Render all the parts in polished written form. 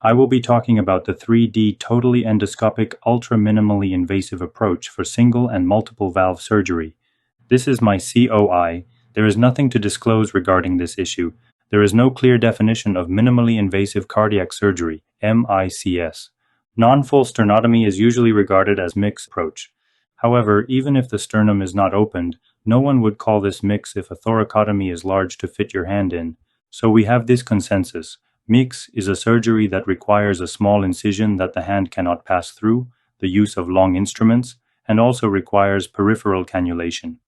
I will be talking about the 3D totally endoscopic ultra-minimally invasive approach for single and multiple valve surgery. This is my COI. There is nothing to disclose regarding this issue. There is no clear definition of minimally invasive cardiac surgery, MICS. Non-full sternotomy is usually regarded as mixed approach. However, even if the sternum is not opened, no one would call this mix if a thoracotomy is large to fit your hand in. So we have this consensus. Mix is a surgery that requires a small incision that the hand cannot pass through, the use of long instruments, and also requires peripheral cannulation.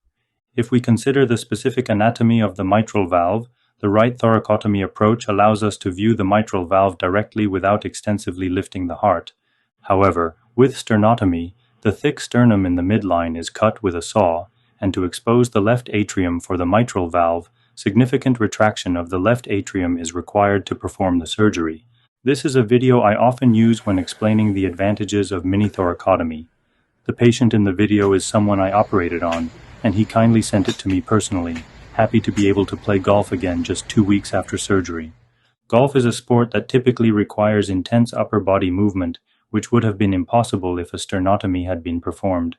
If we consider the specific anatomy of the mitral valve, the right thoracotomy approach allows us to view the mitral valve directly without extensively lifting the heart. However, with sternotomy, the thick sternum in the midline is cut with a saw, and to expose the left atrium for the mitral valve, significant retraction of the left atrium is required to perform the surgery. This is a video I often use when explaining the advantages of mini-thoracotomy. The patient in the video is someone I operated on, and he kindly sent it to me personally, happy to be able to play golf again just 2 weeks after surgery. Golf is a sport that typically requires intense upper body movement, which would have been impossible if a sternotomy had been performed.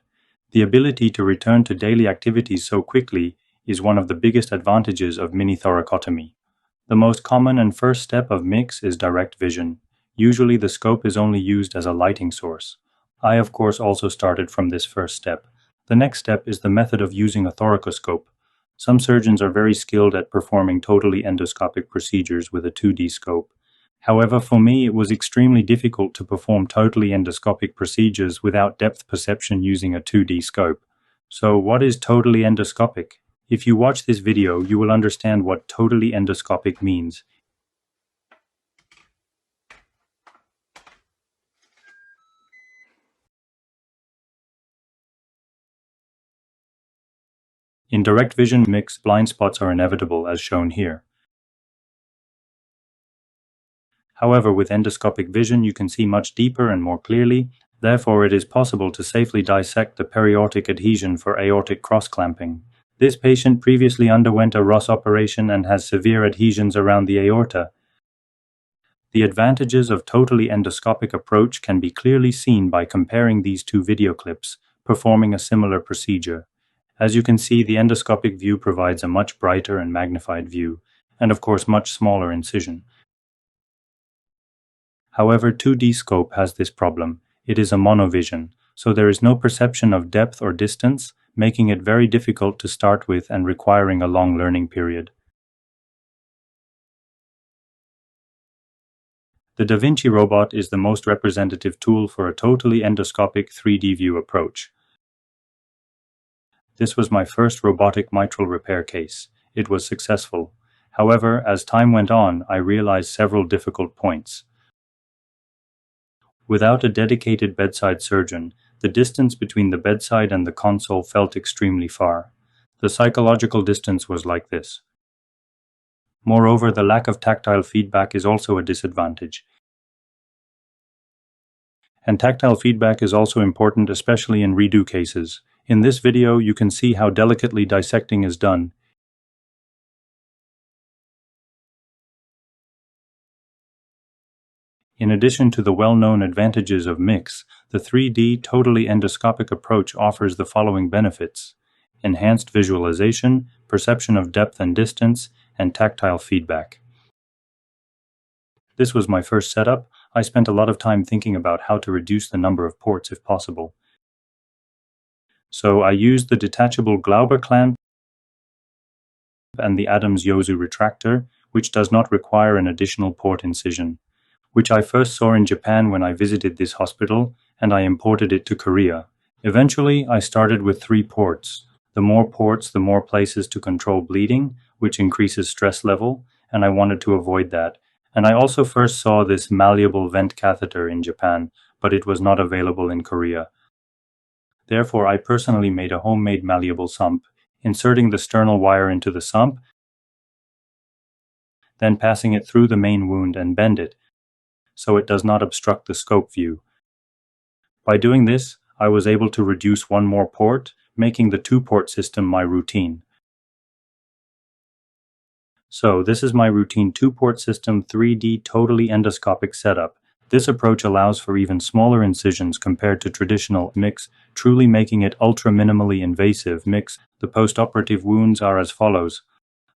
The ability to return to daily activities so quickly is one of the biggest advantages of mini-thoracotomy. The most common and first step of mix is direct vision. Usually the scope is only used as a lighting source. I of course also started from this first step. The next step is the method of using a thoracoscope. Some surgeons are very skilled at performing totally endoscopic procedures with a 2D scope. However, for me it was extremely difficult to perform totally endoscopic procedures without depth perception using a 2D scope. So what is totally endoscopic? If you watch this video, you will understand what totally endoscopic means. In direct vision mix, blind spots are inevitable as shown here. However, with endoscopic vision, you can see much deeper and more clearly. Therefore, it is possible to safely dissect the periaortic adhesion for aortic cross-clamping. This patient previously underwent a Ross operation and has severe adhesions around the aorta. The advantages of totally endoscopic approach can be clearly seen by comparing these two video clips, performing a similar procedure. As you can see, the endoscopic view provides a much brighter and magnified view, and of course much smaller incision. However, 2D scope has this problem. It is a monovision, so there is no perception of depth or distance, making it very difficult to start with and requiring a long learning period. The Da Vinci robot is the most representative tool for a totally endoscopic 3D view approach. This was my first robotic mitral repair case. It was successful. However, as time went on, I realized several difficult points. Without a dedicated bedside surgeon, the distance between the bedside and the console felt extremely far. The psychological distance was like this. Moreover, the lack of tactile feedback is also a disadvantage. And tactile feedback is also important, especially in redo cases. In this video, you can see how delicately dissecting is done. In addition to the well-known advantages of mix, the 3D totally endoscopic approach offers the following benefits: enhanced visualization, perception of depth and distance, and tactile feedback. This was my first setup. I spent a lot of time thinking about how to reduce the number of ports if possible. So I used the detachable Glauber clamp and the Adams-Yozu retractor, which does not require an additional port incision, which I first saw in Japan when I visited this hospital, and I imported it to Korea. Eventually, I started with 3 ports. The more ports, the more places to control bleeding, which increases stress level, and I wanted to avoid that. And I also first saw this malleable vent catheter in Japan, but it was not available in Korea. Therefore, I personally made a homemade malleable sump, inserting the sternal wire into the sump, then passing it through the main wound and bend it, so it does not obstruct the scope view. By doing this, I was able to reduce 1 more port, making the 2-port system my routine. So this is my routine 2-port system 3D totally endoscopic setup. This approach allows for even smaller incisions compared to traditional mix, truly making it ultra-minimally invasive mix. The postoperative wounds are as follows.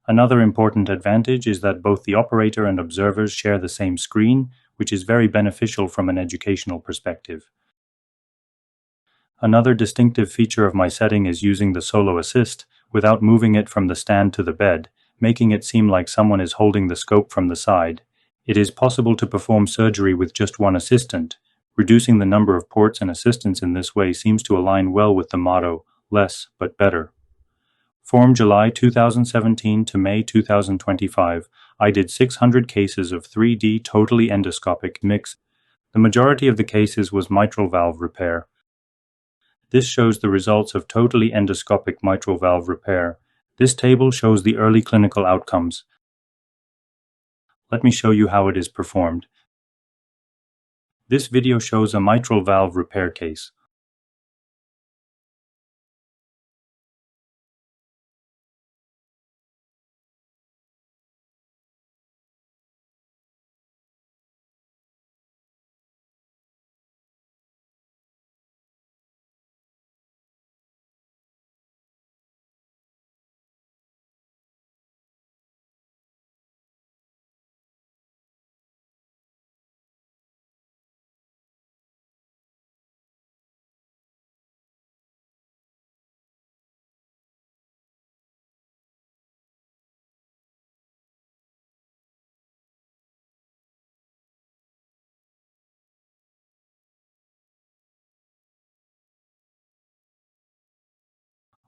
Another important advantage is that both the operator and observers share the same screen, which is very beneficial from an educational perspective. Another distinctive feature of my setting is using the solo assist without moving it from the stand to the bed, making it seem like someone is holding the scope from the side. It is possible to perform surgery with just one assistant. Reducing the number of ports and assistants in this way seems to align well with the motto, less but better. From July 2017 to May 2025, I did 600 cases of 3D totally endoscopic mix. The majority of the cases was mitral valve repair. This shows the results of totally endoscopic mitral valve repair. This table shows the early clinical outcomes. Let me show you how it is performed. This video shows a mitral valve repair case.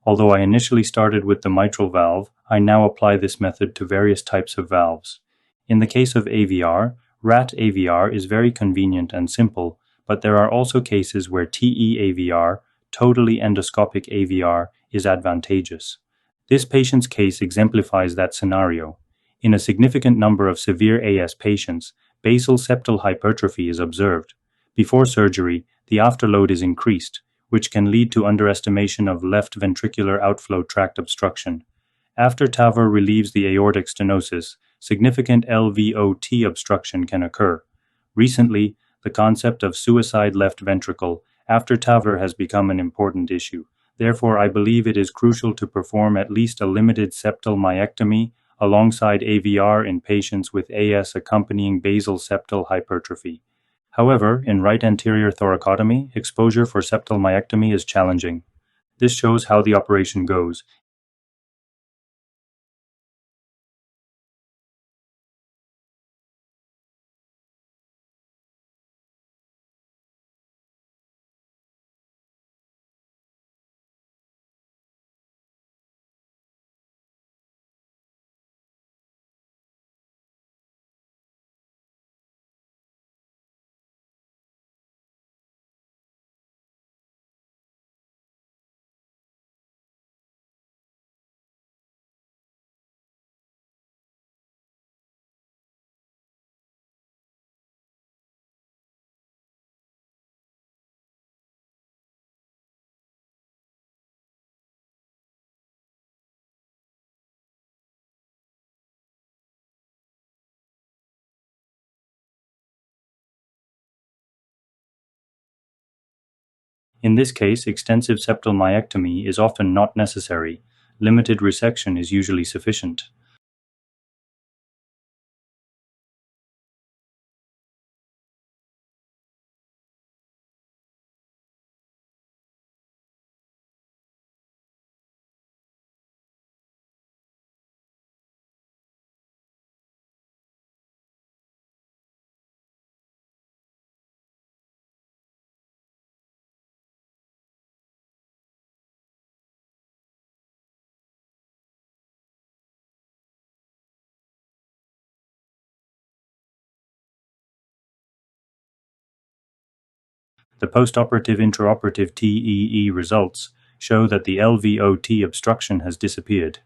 Although I initially started with the mitral valve, I now apply this method to various types of valves. In the case of AVR, RAT AVR is very convenient and simple, but there are also cases where TE-AVR, totally endoscopic AVR, is advantageous. This patient's case exemplifies that scenario. In a significant number of severe AS patients, basal septal hypertrophy is observed. Before surgery, the afterload is increased, which can lead to underestimation of left ventricular outflow tract obstruction. After TAVR relieves the aortic stenosis, significant LVOT obstruction can occur. Recently, the concept of suicide left ventricle after TAVR has become an important issue. Therefore, I believe it is crucial to perform at least a limited septal myectomy alongside AVR in patients with AS accompanying basal septal hypertrophy. However, in right anterior thoracotomy, exposure for septal myectomy is challenging. This shows how the operation goes. In this case, extensive septal myectomy is often not necessary. Limited resection is usually sufficient. The postoperative intraoperative TEE results show that the LVOT obstruction has disappeared.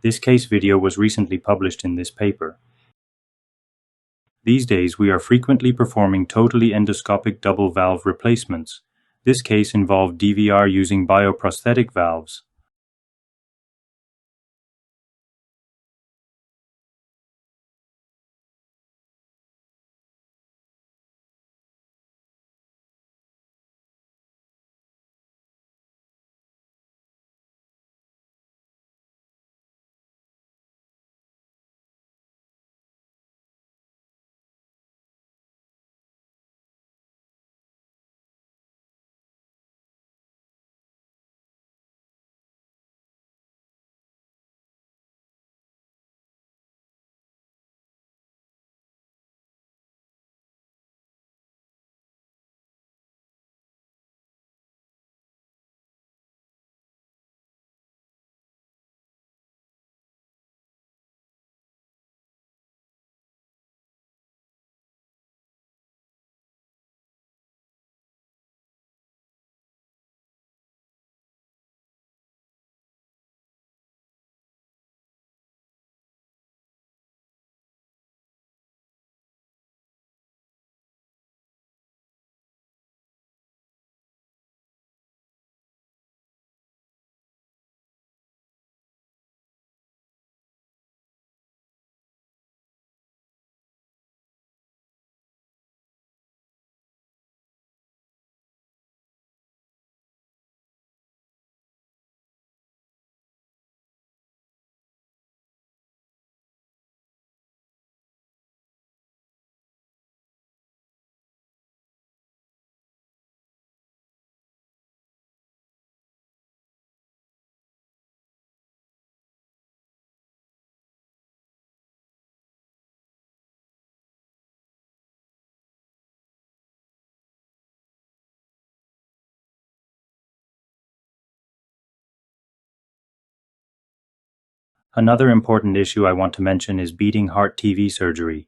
This case video was recently published in this paper. These days, we are frequently performing totally endoscopic double valve replacements. This case involved DVR using bioprosthetic valves. Another important issue I want to mention is beating heart TV surgery.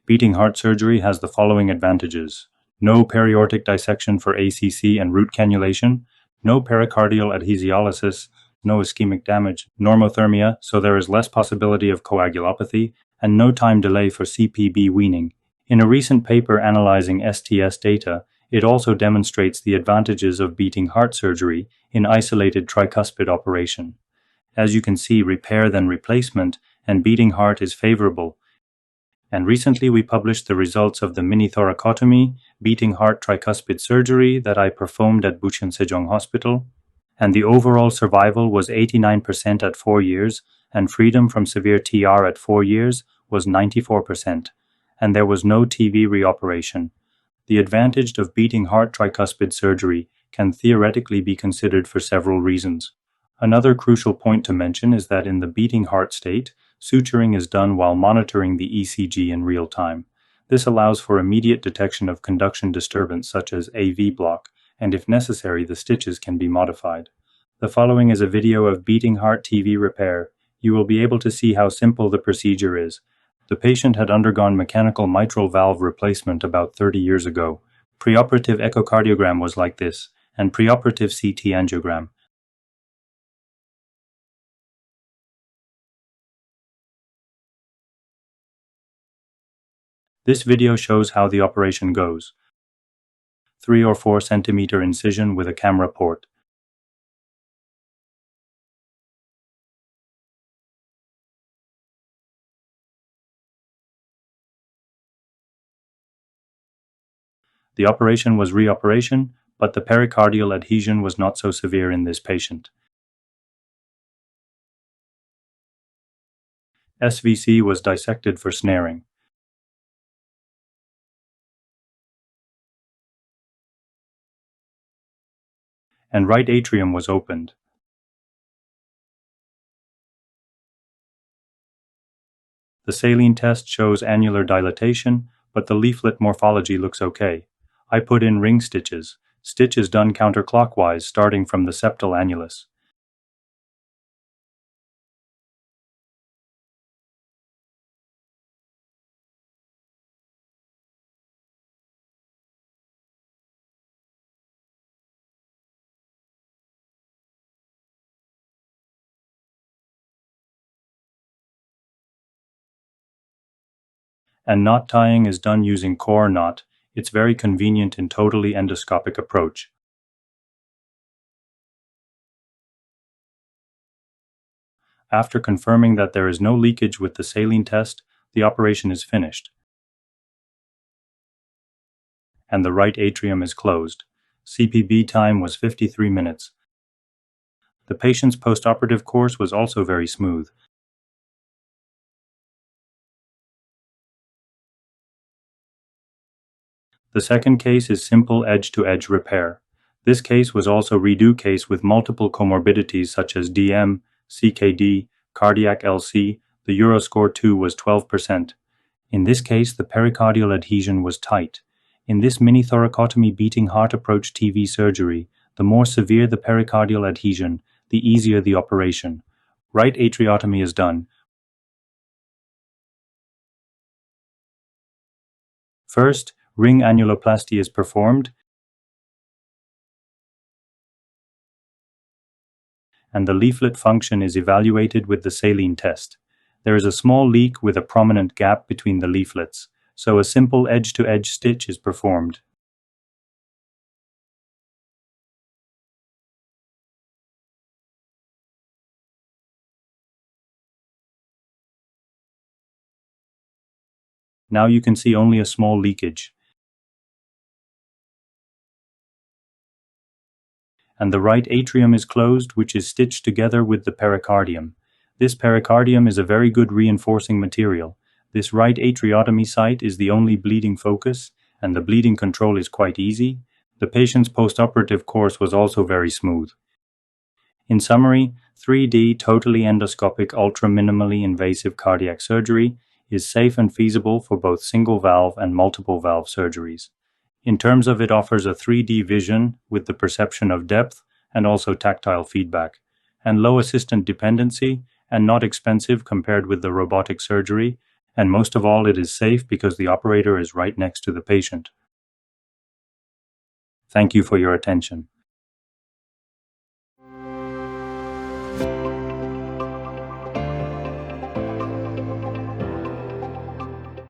Beating heart surgery has the following advantages: no periaortic dissection for ACC and root cannulation, no pericardial adhesiolysis, no ischemic damage, normothermia, so there is less possibility of coagulopathy, and no time delay for CPB weaning. In a recent paper analyzing STS data, it also demonstrates the advantages of beating heart surgery in isolated tricuspid operation. As you can see, repair then replacement and beating heart is favorable. And recently we published the results of the mini thoracotomy, beating heart tricuspid surgery that I performed at Bucheon Sejong Hospital, and the overall survival was 89% at 4 years, and freedom from severe TR at 4 years was 94%, and there was no TV reoperation. The advantage of beating heart tricuspid surgery can theoretically be considered for several reasons. Another crucial point to mention is that in the beating heart state, suturing is done while monitoring the ECG in real time. This allows for immediate detection of conduction disturbance such as AV block, and if necessary, the stitches can be modified. The following is a video of beating heart TV repair. You will be able to see how simple the procedure is. The patient had undergone mechanical mitral valve replacement about 30 years ago. Preoperative echocardiogram was like this, and preoperative CT angiogram. This video shows how the operation goes. 3 or 4 centimeter incision with a camera port. The operation was reoperation, but the pericardial adhesion was not so severe in this patient. SVC was dissected for snaring. And right atrium was opened. The saline test shows annular dilatation, but the leaflet morphology looks okay. I put in ring stitches. Stitch is done counterclockwise starting from the septal annulus. And knot tying is done using core knot. It's very convenient in totally endoscopic approach. After confirming that there is no leakage with the saline test, the operation is finished, and the right atrium is closed. CPB time was 53 minutes. The patient's postoperative course was also very smooth. The second case is simple edge-to-edge repair. This case was also redo case with multiple comorbidities such as DM, CKD, cardiac LC. The Euroscore 2 was 12%. In this case, the pericardial adhesion was tight. In this mini thoracotomy beating heart approach TV surgery, the more severe the pericardial adhesion, the easier the operation. Right atriotomy is done. First, ring annuloplasty is performed, and the leaflet function is evaluated with the saline test. There is a small leak with a prominent gap between the leaflets, so a simple edge-to-edge stitch is performed. Now you can see only a small leakage. And the right atrium is closed, which is stitched together with the pericardium. This pericardium is a very good reinforcing material. This right atriotomy site is the only bleeding focus, and the bleeding control is quite easy. The patient's postoperative course was also very smooth. In summary, 3D totally endoscopic ultra-minimally invasive cardiac surgery is safe and feasible for both single valve and multiple valve surgeries. In terms of it offers a 3D vision with the perception of depth and also tactile feedback, and low assistant dependency and not expensive compared with the robotic surgery, and most of all, it is safe because the operator is right next to the patient. Thank you for your attention.